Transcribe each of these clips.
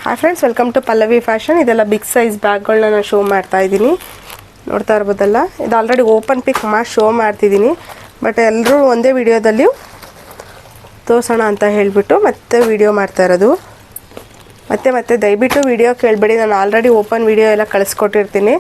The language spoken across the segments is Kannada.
Hi friends, welcome to Pallavi fashion. ಇದೆಲ್ಲ ಬಿಗ್ ಸೈಜ್ ಬ್ಯಾಗ್ಗಳನ್ನ ನಾನು ಶೋ ಮಾಡ್ತಾ ಇದ್ದೀನಿ. ನೋಡ್ತಾ ಇರ್ಬೋದಲ್ಲ, ಇದು ಆಲ್ರೆಡಿ ಓಪನ್ ಪಿಕ್ ಮಾಡಿ ಶೋ ಮಾಡ್ತಿದ್ದೀನಿ. ಬಟ್ ಎಲ್ಲರೂ ಒಂದೇ ವಿಡಿಯೋದಲ್ಲಿ ತೋರಿಸೋಣ ಅಂತ ಹೇಳಿಬಿಟ್ಟು ಮತ್ತೆ ವಿಡಿಯೋ ಮಾಡ್ತಾ ಇರೋದು. ಮತ್ತೆ ದಯವಿಟ್ಟು ವಿಡಿಯೋ ಕೇಳಬೇಡಿ, ನಾನು ಆಲ್ರೆಡಿ ಓಪನ್ ವಿಡಿಯೋ ಎಲ್ಲ ಕಳಿಸ್ಕೊಟ್ಟಿರ್ತೀನಿ.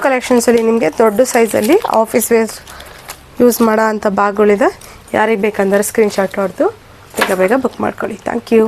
ಕಲೆಕ್ಷನ್ಸಲ್ಲಿ ನಿಮಗೆ ದೊಡ್ಡ ಸೈಜಲ್ಲಿ ಆಫೀಸ್ ವೇರ್ ಯೂಸ್ ಮಾಡೋ ಅಂಥ ಬ್ಯಾಗ್ಗಳಿದೆ. ಯಾರಿಗೆ ಬೇಕಂದ್ರೆ ಸ್ಕ್ರೀನ್ಶಾಟ್ ಹೊಡೆದು ಬೇಗ ಬುಕ್ ಮಾಡ್ಕೊಳ್ಳಿ. Thank you.